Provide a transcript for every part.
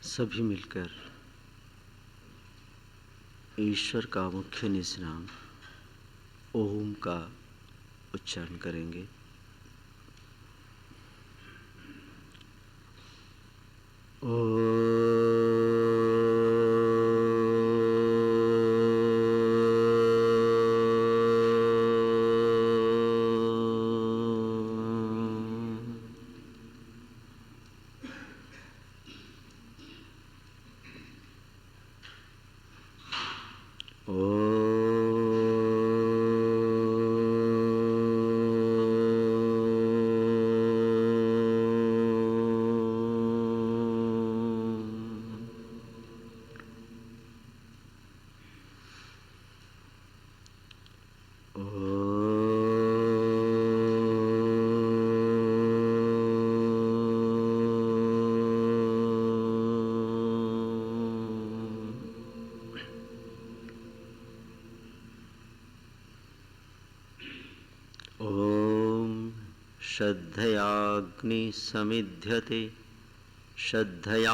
सभी मिलकर ईश्वर का मुख्य निज नाम ओम का उच्चारण करेंगे। श्रद्धयाग्नि समिध्यते श्रद्धया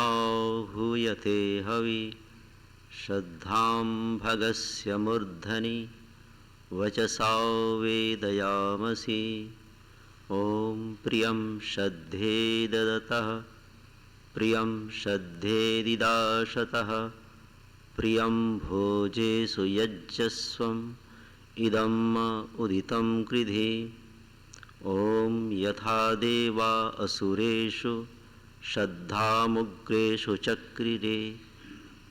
हूयते हवि श्रद्धां भगस्य मूर्धनि वचसा वेदयामसि। ॐ प्रियं श्रद्धे ददतः प्रियं श्रद्धेदिदाशतः प्रियं भोजेषु यज्जस्वम् इदम् उदितं कृधि। ॐ यथा देवा असुरेषु श्रद्धामुग्रेषु चक्रिरे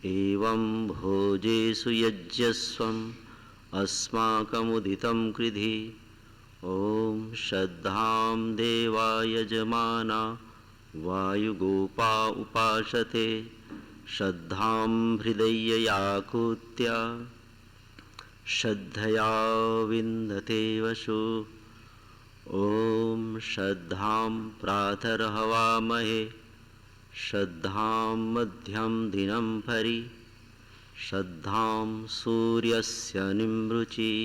एवं भोजेषु यज्जस्वम् अस्माकमुदितं कृधि। ॐ श्रद्धां देवा यजमाना वायुगोपा उपासते श्रद्धां हृदययाकूत्य श्रद्धया विन्दते वसु। ॐ श्रद्धां प्रातर्हवामहे श्रद्धां मध्यं दिनं परि श्रद्धां सूर्यस्य निमृचि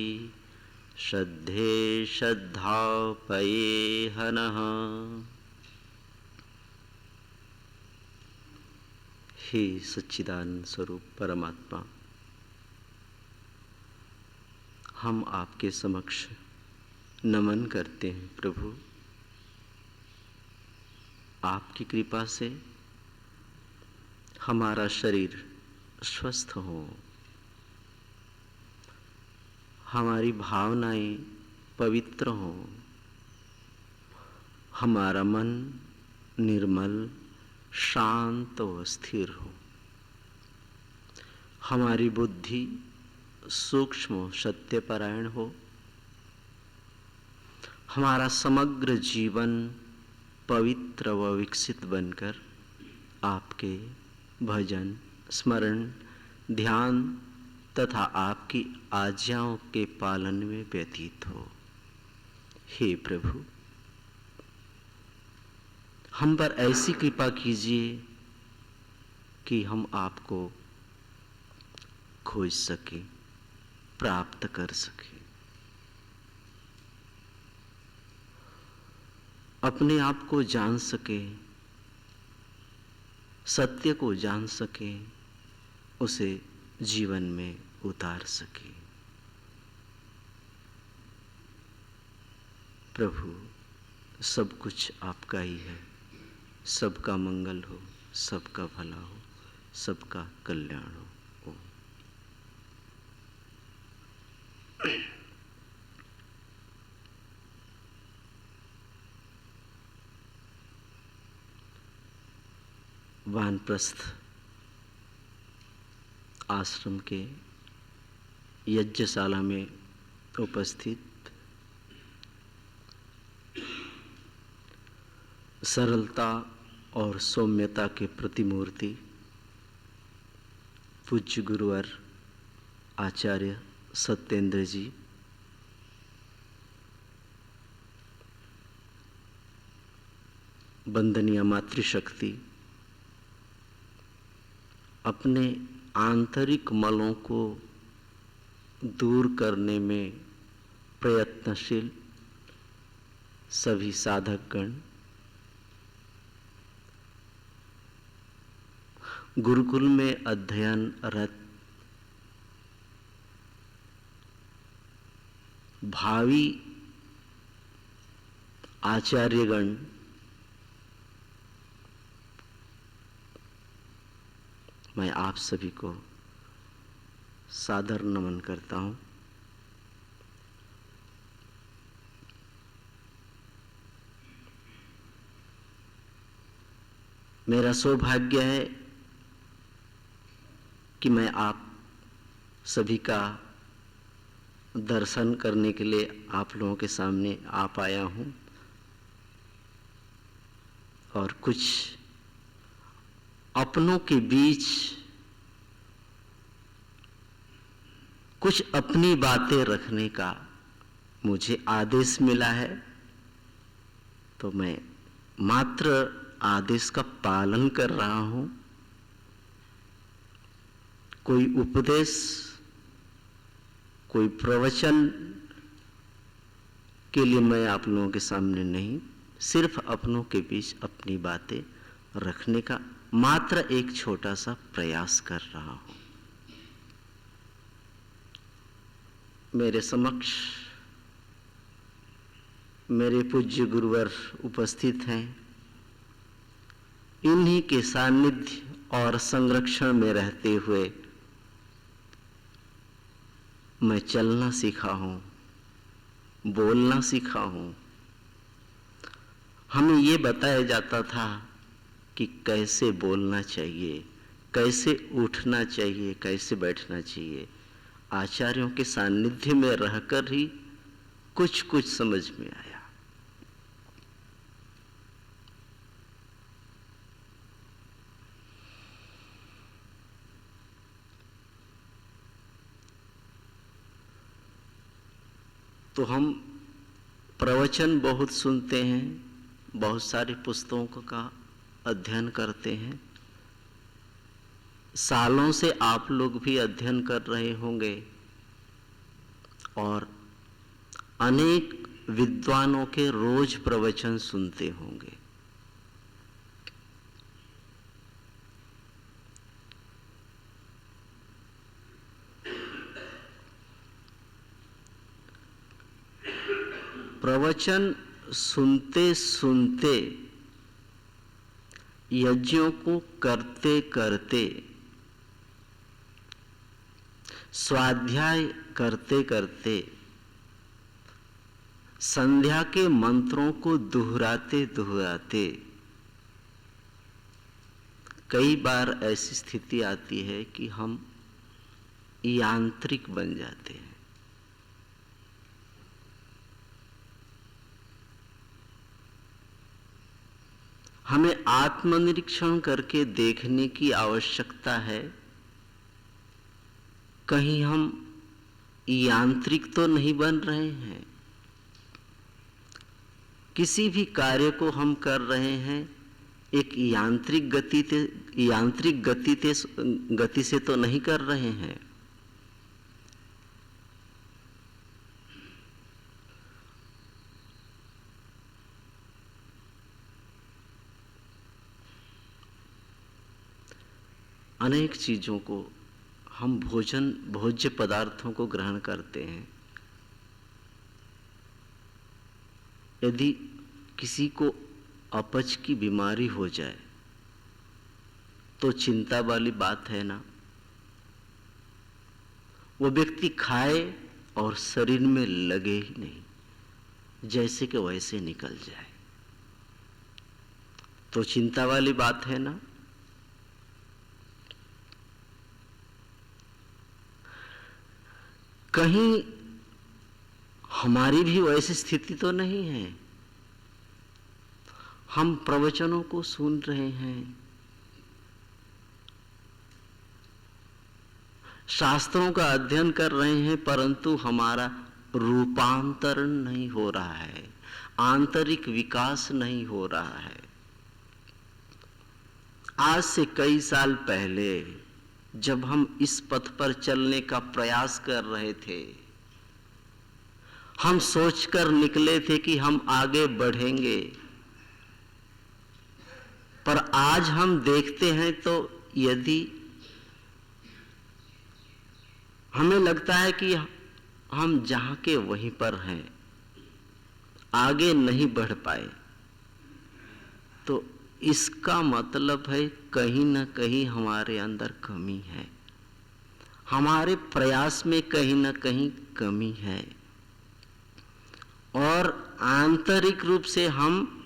श्रद्धे श्रद्धापये हनः। हे सच्चिदानंद स्वरूप परमात्मा, हम आपके समक्ष नमन करते हैं प्रभु। आपकी कृपा से हमारा शरीर स्वस्थ हो, हमारी भावनाएं पवित्र हो, हमारा मन निर्मल शांत व स्थिर हो, हमारी बुद्धि सूक्ष्म सत्यपरायण हो, हमारा समग्र जीवन पवित्र व विकसित बनकर आपके भजन स्मरण ध्यान तथा आपकी आज्ञाओं के पालन में व्यतीत हो। हे प्रभु, हम पर ऐसी कृपा कीजिए कि हम आपको खोज सके, प्राप्त कर सके, अपने आप को जान सके, सत्य को जान सके, उसे जीवन में उतार सके। प्रभु, सब कुछ आपका ही है। सबका मंगल हो, सबका भला हो, सबका कल्याण हो। वानप्रस्थ आश्रम के यज्ञशाला में उपस्थित सरलता और सौम्यता के प्रतिमूर्ति पूज्य गुरुवर आचार्य सत्येंद्र जी, वंदनीय मातृशक्ति, अपने आंतरिक मलों को दूर करने में प्रयत्नशील सभी साधकगण, गुरुकुल में अध्ययनरत भावी आचार्यगण मैं आप सभी को सादर नमन करता हूं। मेरा सौभाग्य है कि मैं आप सभी का दर्शन करने के लिए आप लोगों के सामने आ पाया हूं और कुछ अपनों के बीच कुछ अपनी बातें रखने का मुझे आदेश मिला है, तो मैं मात्र आदेश का पालन कर रहा हूं। कोई उपदेश, कोई प्रवचन के लिए मैं आप लोगों के सामने नहीं, सिर्फ अपनों के बीच अपनी बातें रखने का मात्र एक छोटा सा प्रयास कर रहा हूं। मेरे समक्ष मेरे पूज्य गुरुवर उपस्थित हैं। इन्हीं के सानिध्य और संरक्षण में रहते हुए मैं चलना सीखा हूं, बोलना सीखा हूं। हमें ये बताया जाता था कि कैसे बोलना चाहिए, कैसे उठना चाहिए, कैसे बैठना चाहिए। आचार्यों के सानिध्य में रहकर ही कुछ कुछ समझ में आया। तो हम प्रवचन बहुत सुनते हैं, बहुत सारे पुस्तकों का अध्ययन करते हैं। सालों से आप लोग भी अध्ययन कर रहे होंगे और अनेक विद्वानों के रोज प्रवचन सुनते होंगे। प्रवचन सुनते सुनते, यज्ञों को करते करते, स्वाध्याय करते करते, संध्या के मंत्रों को दोहराते दोहराते कई बार ऐसी स्थिति आती है कि हम यांत्रिक बन जाते हैं। हमें आत्मनिरीक्षण करके देखने की आवश्यकता है, कहीं हम यांत्रिक तो नहीं बन रहे हैं। किसी भी कार्य को हम कर रहे हैं एक यांत्रिक गति से तो नहीं कर रहे हैं। अनेक चीजों को हम भोज्य पदार्थों को ग्रहण करते हैं। यदि किसी को अपच की बीमारी हो जाए तो चिंता वाली बात है ना। वो व्यक्ति खाए और शरीर में लगे ही नहीं, जैसे कि वैसे निकल जाए, तो चिंता वाली बात है ना। कहीं हमारी भी वैसी स्थिति तो नहीं है। हम प्रवचनों को सुन रहे हैं, शास्त्रों का अध्ययन कर रहे हैं, परंतु हमारा रूपांतरण नहीं हो रहा है, आंतरिक विकास नहीं हो रहा है। आज से कई साल पहले जब हम इस पथ पर चलने का प्रयास कर रहे थे, हम सोचकर निकले थे कि हम आगे बढ़ेंगे, पर आज हम देखते हैं तो यदि हमें लगता है कि हम जहां के वहीं पर हैं, आगे नहीं बढ़ पाए, तो इसका मतलब है कहीं ना कहीं हमारे अंदर कमी है, हमारे प्रयास में कहीं ना कहीं कमी है, और आंतरिक रूप से हम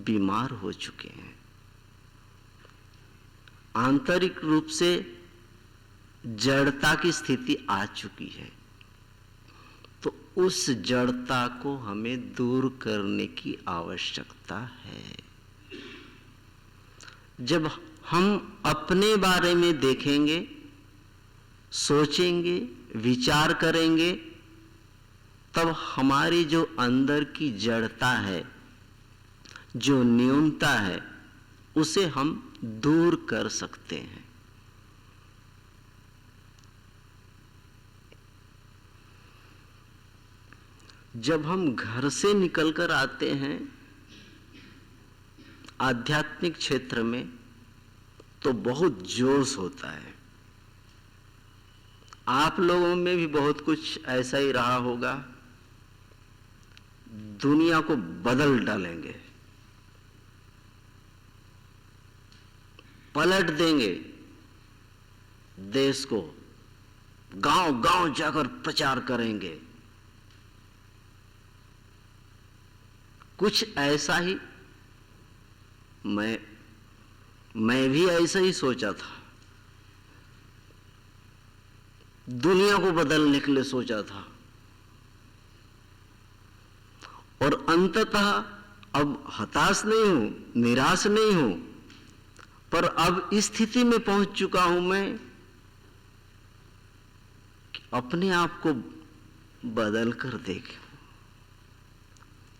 बीमार हो चुके हैं, आंतरिक रूप से जड़ता की स्थिति आ चुकी है। तो उस जड़ता को हमें दूर करने की आवश्यकता है। जब हम अपने बारे में देखेंगे, सोचेंगे, विचार करेंगे, तब हमारी जो अंदर की जड़ता है, जो न्यूनता है, उसे हम दूर कर सकते हैं। जब हम घर से निकलकर आते हैं आध्यात्मिक क्षेत्र में, तो बहुत जोश होता है। आप लोगों में भी बहुत कुछ ऐसा ही रहा होगा। दुनिया को बदल डालेंगे, पलट देंगे देश को, गांव गांव जाकर प्रचार करेंगे। कुछ ऐसा ही मैं भी ऐसा ही सोचा था, दुनिया को बदलने के लिए सोचा था, और अंततः अब हताश नहीं हूं, निराश नहीं हूं, पर अब इस स्थिति में पहुंच चुका हूं मैं कि अपने आप को बदल कर देखूं।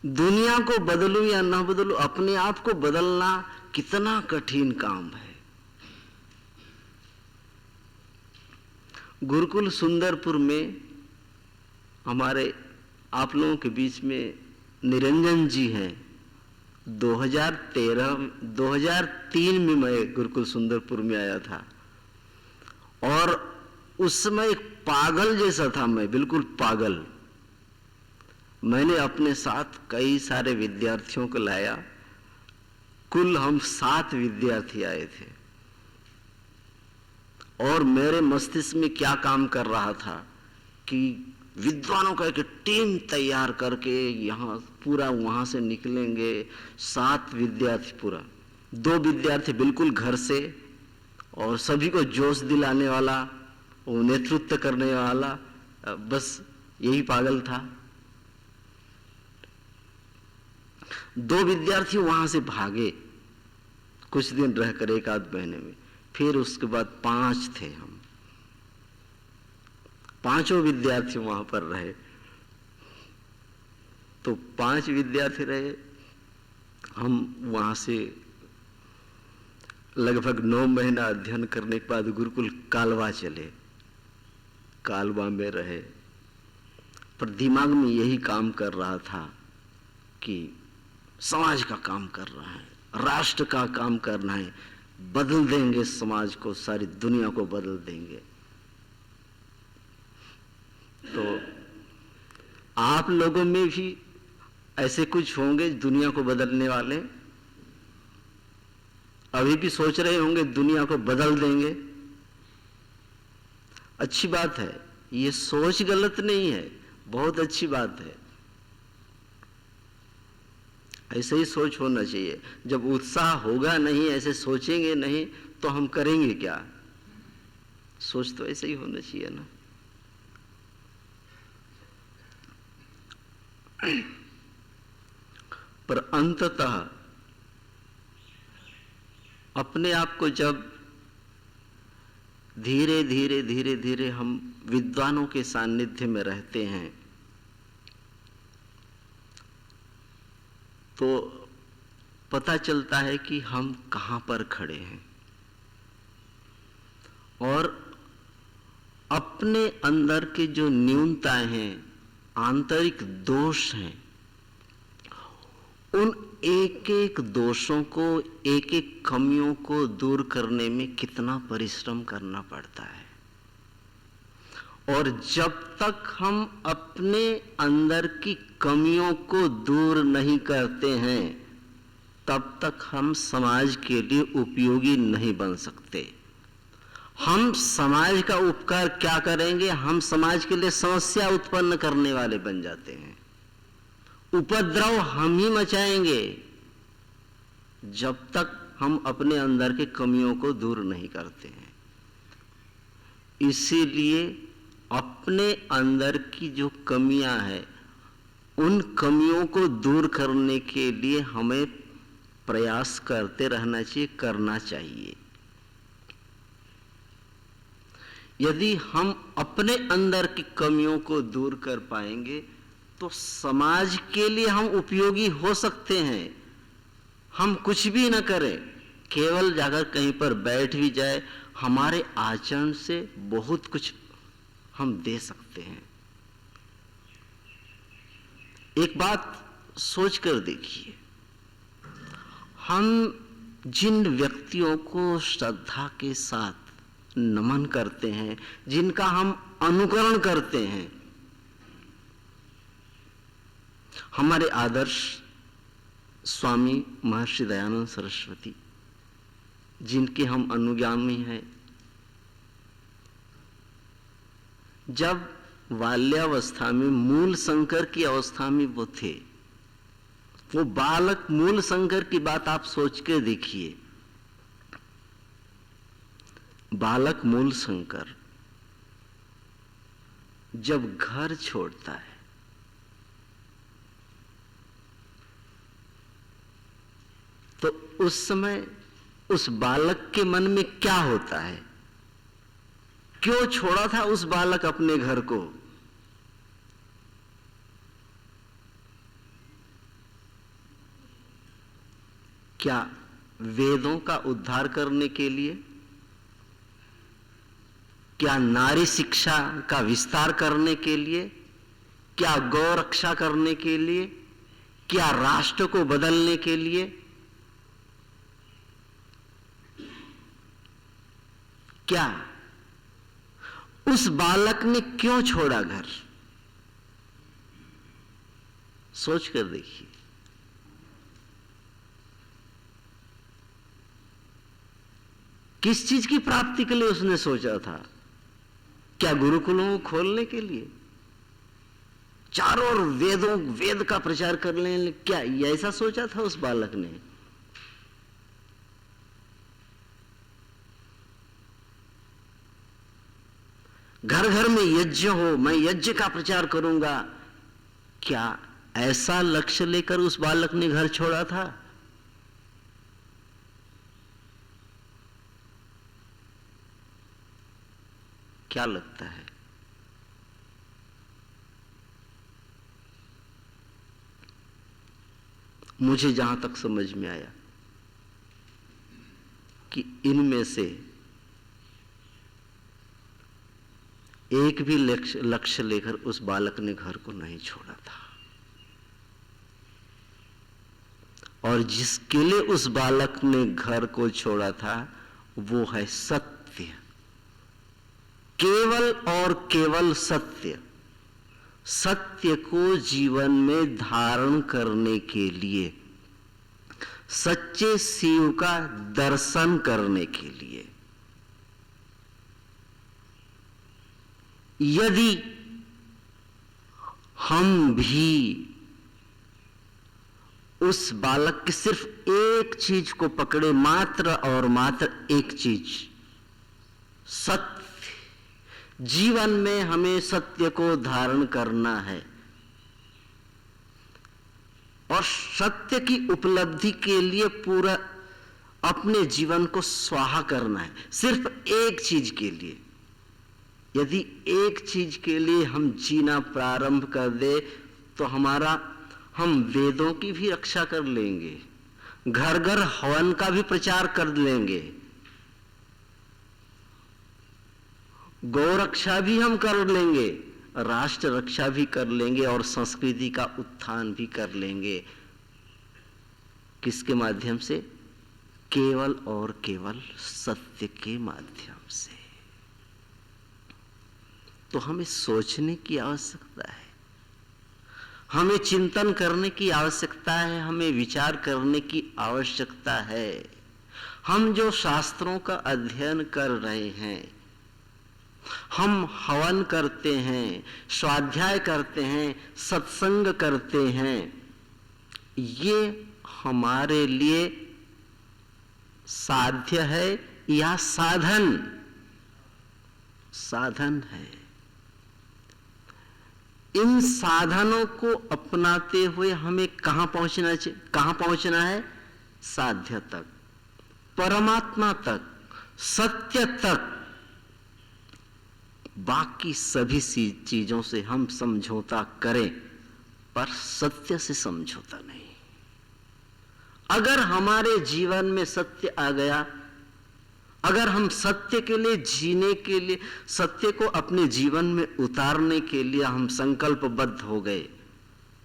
दुनिया को बदलूं या ना बदलूं, अपने आप को बदलना कितना कठिन काम है। गुरुकुल सुंदरपुर में हमारे आप लोगों के बीच में निरंजन जी हैं। 2003 में मैं गुरुकुल सुंदरपुर में आया था, और उस समय एक पागल जैसा था मैं, बिल्कुल पागल। मैंने अपने साथ कई सारे विद्यार्थियों को लाया, कुल हम 7 विद्यार्थी आए थे, और मेरे मस्तिष्क में क्या काम कर रहा था कि विद्वानों का एक टीम तैयार करके यहाँ पूरा वहाँ से निकलेंगे। 7 विद्यार्थी पूरा, 2 विद्यार्थी बिल्कुल घर से, और सभी को जोश दिलाने वाला, वो नेतृत्व करने वाला, बस यही पागल था। 2 विद्यार्थी वहाँ से भागे कुछ दिन रहकर, 1-8 महीने में। फिर उसके बाद 5 थे हम, 5 विद्यार्थी वहां पर रहे। तो 5 विद्यार्थी रहे, हम वहां से लगभग 9 महीना अध्ययन करने के बाद गुरुकुल कालवा चले, कालवा में रहे। पर दिमाग में यही काम कर रहा था कि समाज का काम कर रहा है, राष्ट्र का काम करना है, बदल देंगे समाज को, सारी दुनिया को बदल देंगे। तो आप लोगों में भी ऐसे कुछ होंगे दुनिया को बदलने वाले, अभी भी सोच रहे होंगे दुनिया को बदल देंगे। अच्छी बात है, ये सोच गलत नहीं है, बहुत अच्छी बात है, ऐसे ही सोच होना चाहिए। जब उत्साह होगा नहीं, ऐसे सोचेंगे नहीं, तो हम करेंगे क्या? सोच तो ऐसे ही होना चाहिए ना। पर अंततः अपने आप को जब धीरे धीरे धीरे धीरे हम विद्वानों के सानिध्य में रहते हैं, तो पता चलता है कि हम कहां पर खड़े हैं, और अपने अंदर के जो न्यूनताएं हैं, आंतरिक दोष हैं, उन एक एक दोषों को, एक एक कमियों को दूर करने में कितना परिश्रम करना पड़ता है। और जब तक हम अपने अंदर की कमियों को दूर नहीं करते हैं, तब तक हम समाज के लिए उपयोगी नहीं बन सकते। हम समाज का उपकार क्या करेंगे? हम समाज के लिए समस्या उत्पन्न करने वाले बन जाते हैं। उपद्रव हम ही मचाएंगे जब तक हम अपने अंदर के कमियों को दूर नहीं करते हैं। इसीलिए अपने अंदर की जो कमियां हैं, उन कमियों को दूर करने के लिए हमें प्रयास करते रहना चाहिए, करना चाहिए। यदि हम अपने अंदर की कमियों को दूर कर पाएंगे तो समाज के लिए हम उपयोगी हो सकते हैं। हम कुछ भी न करें, केवल जाकर कहीं पर बैठ भी जाए, हमारे आचरण से बहुत कुछ हम दे सकते हैं। एक बात सोच कर देखिए, हम जिन व्यक्तियों को श्रद्धा के साथ नमन करते हैं, जिनका हम अनुकरण करते हैं, हमारे आदर्श स्वामी महर्षि दयानंद सरस्वती, जिनके हम अनुगामी हैं, जब बाल्यावस्था में मूल शंकर की अवस्था में वो थे, वो बालक मूल शंकर की बात आप सोच के देखिए। बालक मूल शंकर जब घर छोड़ता है तो उस समय उस बालक के मन में क्या होता है? क्यों छोड़ा था उस बालक अपने घर को? क्या वेदों का उद्धार करने के लिए? क्या नारी शिक्षा का विस्तार करने के लिए? क्या गौ रक्षा करने के लिए? क्या राष्ट्र को बदलने के लिए? क्या उस बालक ने क्यों छोड़ा घर? सोच कर देखिए। किस चीज की प्राप्ति के लिए उसने सोचा था? क्या गुरुकुलों को खोलने के लिए? चारों ओर वेद का प्रचार करने लिए? क्या ऐसा सोचा था उस बालक ने? घर घर में यज्ञ हो, मैं यज्ञ का प्रचार करूंगा, क्या ऐसा लक्ष्य लेकर उस बालक ने घर छोड़ा था? क्या लगता है? मुझे जहां तक समझ में आया कि इनमें से एक भी लक्ष्य लेकर उस बालक ने घर को नहीं छोड़ा था। और जिसके लिए उस बालक ने घर को छोड़ा था वो है सत्य, केवल और केवल सत्य। सत्य को जीवन में धारण करने के लिए, सच्चे शिव का दर्शन करने के लिए। यदि हम भी उस बालक की सिर्फ एक चीज को पकड़े, मात्र और मात्र एक चीज, सत्य, जीवन में हमें सत्य को धारण करना है और सत्य की उपलब्धि के लिए पूरा अपने जीवन को स्वाहा करना है, सिर्फ एक चीज के लिए। यदि एक चीज के लिए हम जीना प्रारंभ कर दे तो हम वेदों की भी रक्षा कर लेंगे, घर घर हवन का भी प्रचार कर लेंगे, गौ रक्षा भी हम कर लेंगे, राष्ट्र रक्षा भी कर लेंगे और संस्कृति का उत्थान भी कर लेंगे। किसके माध्यम से? केवल और केवल सत्य के माध्यम से। तो हमें सोचने की आवश्यकता है, हमें चिंतन करने की आवश्यकता है, हमें विचार करने की आवश्यकता है। हम जो शास्त्रों का अध्ययन कर रहे हैं, हम हवन करते हैं, स्वाध्याय करते हैं, सत्संग करते हैं, ये हमारे लिए साध्य है या साधन? साधन है। इन साधनों को अपनाते हुए हमें कहां पहुंचना है? साध्य तक, परमात्मा तक, सत्य तक। बाकी सभी चीजों से हम समझौता करें, पर सत्य से समझौता नहीं। अगर हमारे जीवन में सत्य आ गया, अगर हम सत्य के लिए जीने के लिए, सत्य को अपने जीवन में उतारने के लिए हम संकल्पबद्ध हो गए,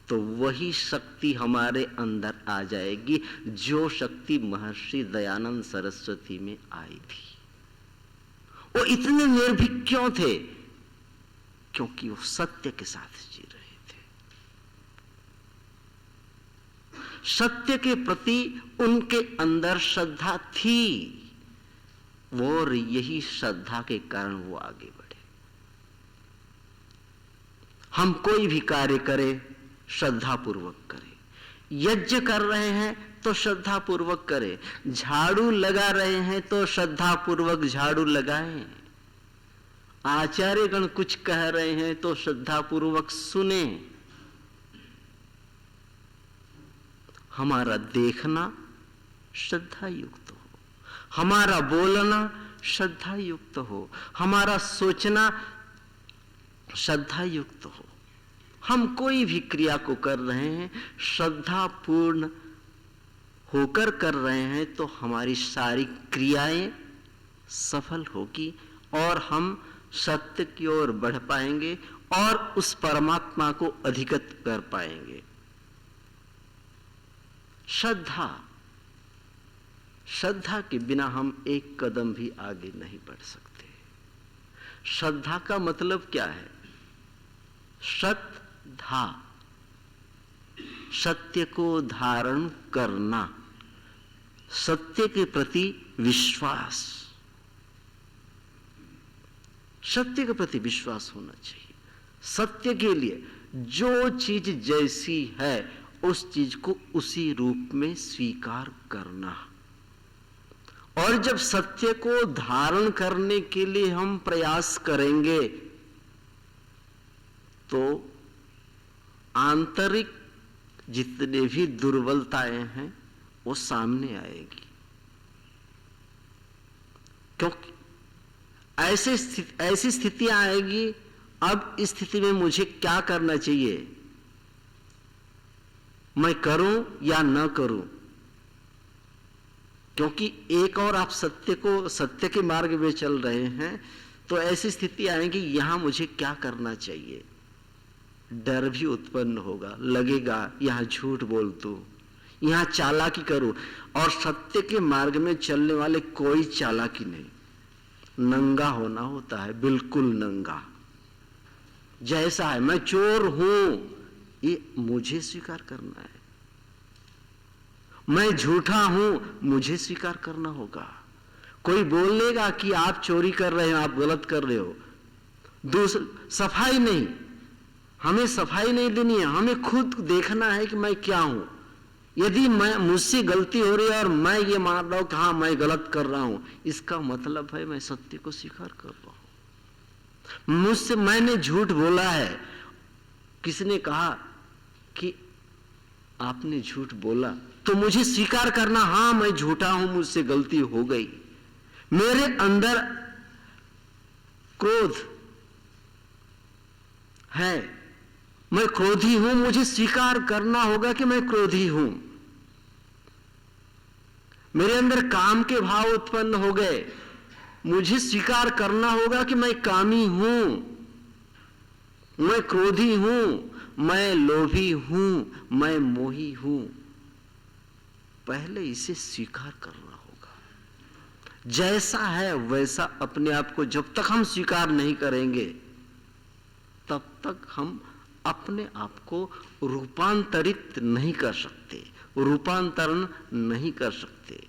तो वही शक्ति हमारे अंदर आ जाएगी जो शक्ति महर्षि दयानंद सरस्वती में आई थी। वो इतने निर्भीक क्यों थे? क्योंकि वो सत्य के साथ जी रहे थे। सत्य के प्रति उनके अंदर श्रद्धा थी, और यही श्रद्धा के कारण वो आगे बढ़े। हम कोई भी कार्य करें, श्रद्धा पूर्वक करें। यज्ञ कर रहे हैं तो श्रद्धा पूर्वक करें, झाड़ू लगा रहे हैं तो श्रद्धा पूर्वक झाड़ू लगाएं, आचार्यगण कुछ कह रहे हैं तो श्रद्धा पूर्वक सुने। हमारा देखना श्रद्धा युक्त हो, हमारा बोलना श्रद्धा युक्त हो, हमारा सोचना श्रद्धा युक्त हो। हम कोई भी क्रिया को कर रहे हैं, श्रद्धा पूर्ण होकर कर रहे हैं, तो हमारी सारी क्रियाएं सफल होगी और हम सत्य की ओर बढ़ पाएंगे और उस परमात्मा को अधिगत कर पाएंगे। श्रद्धा के बिना हम एक कदम भी आगे नहीं बढ़ सकते। श्रद्धा का मतलब क्या है? श्रद्धा, सत्य को धारण करना, सत्य के प्रति विश्वास। सत्य के प्रति विश्वास होना चाहिए। सत्य के लिए जो चीज जैसी है उस चीज को उसी रूप में स्वीकार करना। और जब सत्य को धारण करने के लिए हम प्रयास करेंगे तो आंतरिक जितने भी दुर्बलताएं हैं वो सामने आएगी। क्योंकि ऐसी स्थितियां आएगी, अब इस स्थिति में मुझे क्या करना चाहिए, मैं करूं या न करूं। क्योंकि एक और आप सत्य के मार्ग में चल रहे हैं, तो ऐसी स्थिति आएगी यहां मुझे क्या करना चाहिए। डर भी उत्पन्न होगा, लगेगा यहां झूठ बोल दूं, यहां चालाकी करूं। और सत्य के मार्ग में चलने वाले कोई चालाकी नहीं, नंगा होना होता है, बिल्कुल नंगा। जैसा है, मैं चोर हूं ये मुझे स्वीकार करना है, मैं झूठा हूं मुझे स्वीकार करना होगा। कोई बोलेगा कि आप चोरी कर रहे हो, आप गलत कर रहे हो, सफाई नहीं, हमें सफाई नहीं देनी है, हमें खुद देखना है कि मैं क्या हूं। यदि मैं मुझसे गलती हो रही है और मैं ये मान रहा हूं कि हाँ मैं गलत कर रहा हूं, इसका मतलब है मैं सत्य को स्वीकार कर रहा हूं। मुझसे मैंने झूठ बोला है, किसने कहा कि आपने झूठ बोला, तो मुझे स्वीकार करना, हाँ मैं झूठा हूं, मुझसे गलती हो गई। मेरे अंदर क्रोध है, मैं क्रोधी हूं, मुझे स्वीकार करना होगा कि मैं क्रोधी हूं। मेरे अंदर काम के भाव उत्पन्न हो गए, मुझे स्वीकार करना होगा कि मैं कामी हूं, मैं क्रोधी हूं, मैं लोभी हूं, मैं मोही हूं। पहले इसे स्वीकार करना होगा। जैसा है वैसा अपने आप को जब तक हम स्वीकार नहीं करेंगे तब तक हम अपने आप को रूपांतरित नहीं कर सकते, रूपांतरण नहीं कर सकते।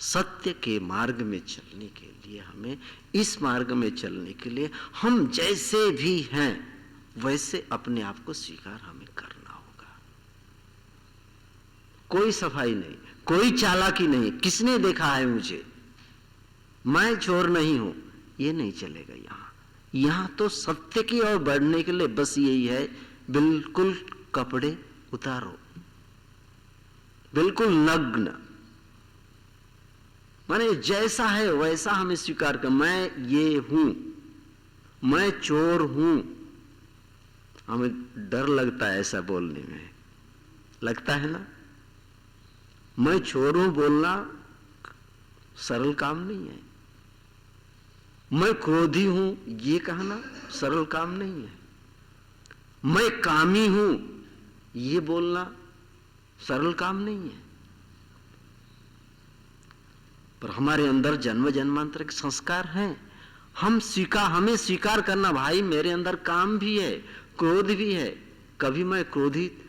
सत्य के मार्ग में चलने के लिए हमें, इस मार्ग में चलने के लिए हम जैसे भी हैं वैसे अपने आप को स्वीकार हमें करना होगा। कोई सफाई नहीं, कोई चालाकी नहीं, किसने देखा है मुझे, मैं चोर नहीं हूं, ये नहीं चलेगा। यहां तो सत्य की ओर बढ़ने के लिए बस यही है, बिल्कुल कपड़े उतारो, बिल्कुल नग्न, माने जैसा है वैसा हमें स्वीकार कर। मैं ये हूं, मैं चोर हूं। हमें डर लगता है ऐसा बोलने में, लगता है ना। मैं चोर हूं बोलना सरल काम नहीं है। मैं क्रोधी हूं ये कहना सरल काम नहीं है। मैं कामी हूं ये बोलना सरल काम नहीं है। पर हमारे अंदर जन्म जन्मांतर के संस्कार हैं। हमें स्वीकार करना, भाई मेरे अंदर काम भी है, क्रोध भी है। कभी मैं क्रोधित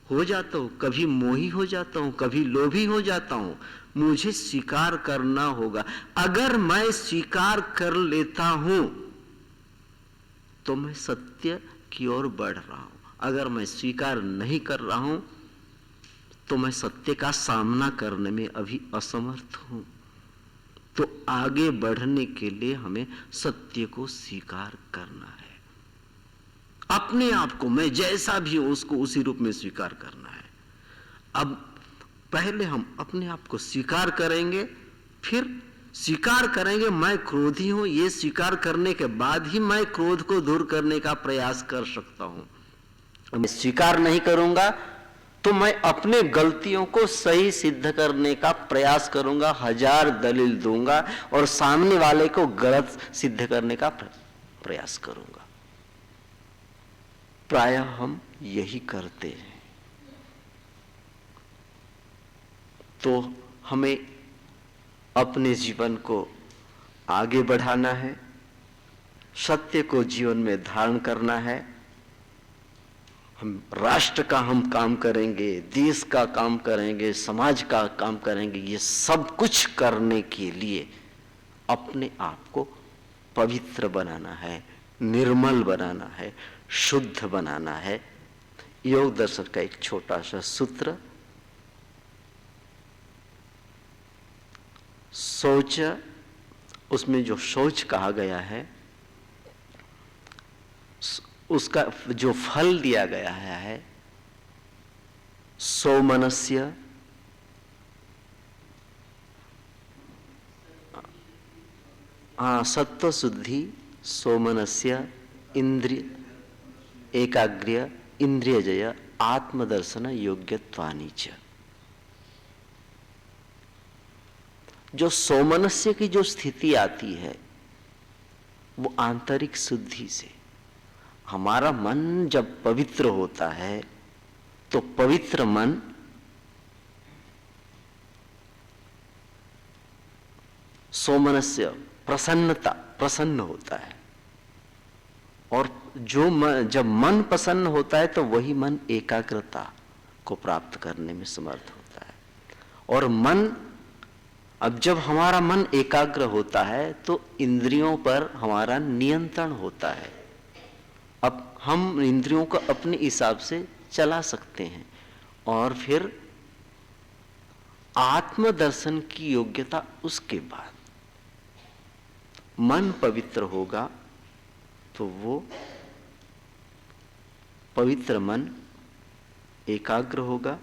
हो जाता हूं, कभी मोही हो जाता हूं, कभी लोभी हो जाता हूं। मुझे स्वीकार करना होगा। अगर मैं स्वीकार कर लेता हूं तो मैं सत्य की ओर बढ़ रहा हूं। अगर मैं स्वीकार नहीं कर रहा हूं तो मैं सत्य का सामना करने में अभी असमर्थ हूं। तो आगे बढ़ने के लिए हमें सत्य को स्वीकार करना है। अपने आप को, मैं जैसा भी हूं उसको उसी रूप में स्वीकार करना है। अब पहले हम अपने आप को स्वीकार करेंगे, फिर स्वीकार करेंगे मैं क्रोधी हूं। ये स्वीकार करने के बाद ही मैं क्रोध को दूर करने का प्रयास कर सकता हूं। मैं स्वीकार नहीं करूंगा तो मैं अपने गलतियों को सही सिद्ध करने का प्रयास करूंगा, 1000 दलील दूंगा और सामने वाले को गलत सिद्ध करने का प्रयास करूंगा। प्रायः हम यही करते हैं। तो हमें अपने जीवन को आगे बढ़ाना है, सत्य को जीवन में धारण करना है। हम राष्ट्र का हम काम करेंगे, देश का काम करेंगे, समाज का काम करेंगे। ये सब कुछ करने के लिए अपने आप को पवित्र बनाना है, निर्मल बनाना है, शुद्ध बनाना है। योग दर्शन का एक छोटा सा सूत्र, शौच, उसमें जो शौच कहा गया है उसका जो फल दिया गया है, सौमनस्य, सत्व शुद्धि, सौमनस्य, इंद्रिय एकाग्र्य, इंद्रिय जय, आत्मदर्शन योग्यत्वानि च। जो सौमनस्य की जो स्थिति आती है वो आंतरिक शुद्धि से। हमारा मन जब पवित्र होता है तो पवित्र मन सौमनस्य, प्रसन्नता, प्रसन्न होता है। और जब मन प्रसन्न होता है तो वही मन एकाग्रता को प्राप्त करने में समर्थ होता है। और मन, अब जब हमारा मन एकाग्र होता है तो इंद्रियों पर हमारा नियंत्रण होता है। अब हम इंद्रियों को अपने हिसाब से चला सकते हैं। और फिर आत्मदर्शन की योग्यता उसके बाद। मन पवित्र होगा तो वो पवित्र मन एकाग्र होगा,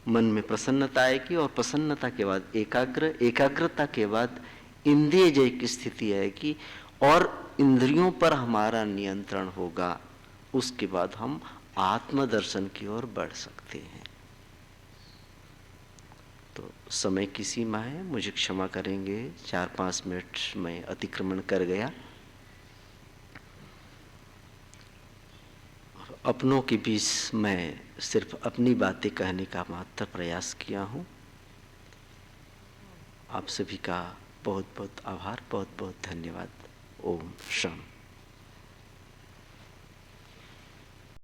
मन में प्रसन्नता आएगी और प्रसन्नता के बाद एकाग्रता के बाद इंद्रिय जय की स्थिति आएगी और इंद्रियों पर हमारा नियंत्रण होगा। उसके बाद हम आत्मदर्शन की ओर बढ़ सकते हैं। तो समय की सीमा है, मुझे क्षमा करेंगे, 4-5 मिनट में अतिक्रमण कर गया। अपनों के बीच मैं सिर्फ अपनी बातें कहने का मात्र प्रयास किया हूँ। आप सभी का बहुत बहुत आभार, बहुत बहुत धन्यवाद। ओम शांति।